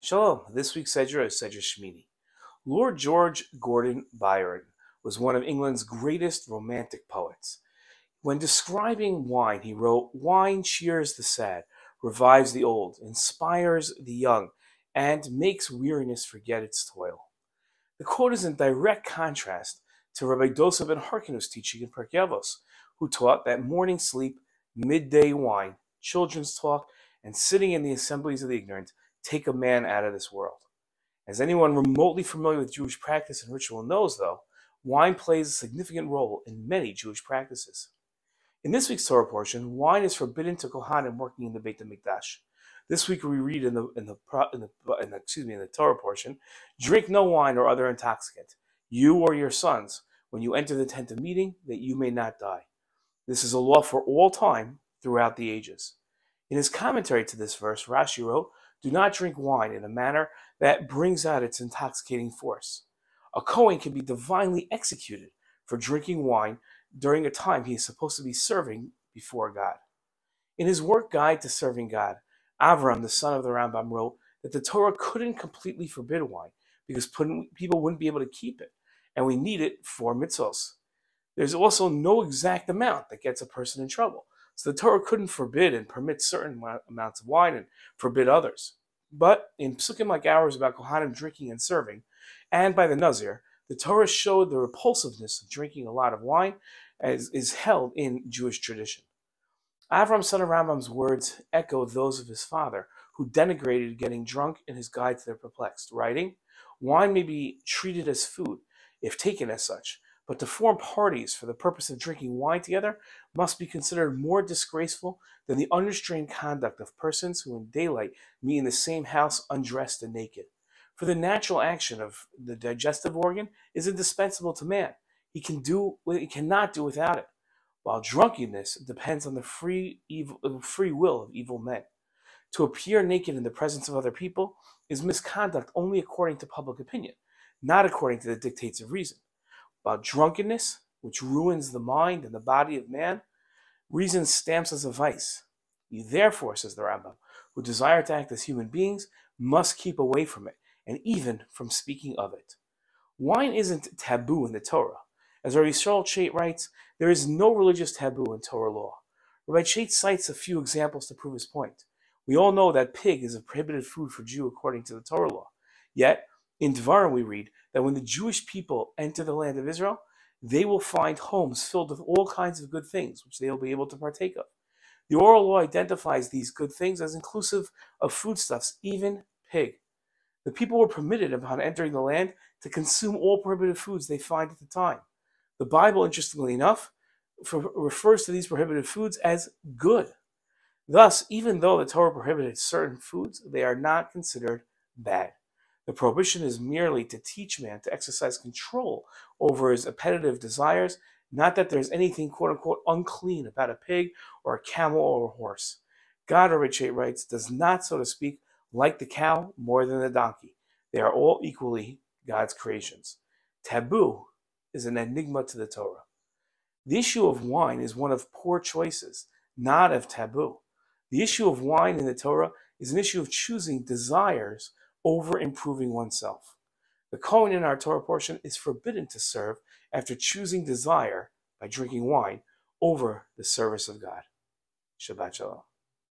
Shalom. This week's Sedra is Sedra Shemini. Lord George Gordon Byron was one of England's greatest romantic poets. When describing wine, he wrote, "Wine cheers the sad, revives the old, inspires the young, and makes weariness forget its toil." The quote is in direct contrast to Rabbi Dosa ben Harkinu's teaching in Pirkei Avos, who taught that morning sleep, midday wine, children's talk, and sitting in the assemblies of the ignorant take a man out of this world. As anyone remotely familiar with Jewish practice and ritual knows, though, wine plays a significant role in many Jewish practices. In this week's Torah portion, wine is forbidden to Kohanim working in the Beit HaMikdash. This week we read in the Torah portion, "Drink no wine or other intoxicant, you or your sons, when you enter the tent of meeting, that you may not die." This is a law for all time throughout the ages. In his commentary to this verse, Rashi wrote, "Do not drink wine in a manner that brings out its intoxicating force." A Kohen can be divinely executed for drinking wine during a time he is supposed to be serving before God. In his work Guide to Serving God, Avram, the son of the Rambam, wrote that the Torah couldn't completely forbid wine because people wouldn't be able to keep it, and we need it for mitzvos. There's also no exact amount that gets a person in trouble. So the Torah couldn't forbid and permit certain amounts of wine and forbid others. But in psukim like ours about Kohanim drinking and serving, and by the Nazir, the Torah showed the repulsiveness of drinking a lot of wine as is held in Jewish tradition. Avram, son of Rambam's words echo those of his father, who denigrated getting drunk in his Guide to the Perplexed, writing, "Wine may be treated as food, if taken as such, but to form parties for the purpose of drinking wine together must be considered more disgraceful than the unrestrained conduct of persons who in daylight meet in the same house undressed and naked. For the natural action of the digestive organ is indispensable to man. He cannot do without it, while drunkenness depends on the free will of evil men. To appear naked in the presence of other people is misconduct only according to public opinion, not according to the dictates of reason. About drunkenness, which ruins the mind and the body of man, reason stamps as a vice. You therefore, says the Rambam, who desire to act as human beings, must keep away from it, and even from speaking of it." Wine isn't taboo in the Torah. As Rabbi Yisrael Chait writes, there is no religious taboo in Torah law. Rabbi Chait cites a few examples to prove his point. We all know that pig is a prohibited food for Jew according to the Torah law. Yet, in Dvarim we read that when the Jewish people enter the land of Israel, they will find homes filled with all kinds of good things, which they will be able to partake of. The oral law identifies these good things as inclusive of foodstuffs, even pig. The people were permitted, upon entering the land, to consume all prohibited foods they find at the time. The Bible, interestingly enough, refers to these prohibited foods as good. Thus, even though the Torah prohibited certain foods, they are not considered bad. The prohibition is merely to teach man to exercise control over his appetitive desires, not that there's anything quote-unquote unclean about a pig or a camel or a horse. God, Rabbi Chait writes, does not, so to speak, like the cow more than the donkey. They are all equally God's creations. Taboo is an enigma to the Torah. The issue of wine is one of poor choices, not of taboo. The issue of wine in the Torah is an issue of choosing desires over improving oneself. The Kohen in our Torah portion is forbidden to serve after choosing desire by drinking wine over the service of God. Shabbat Shalom.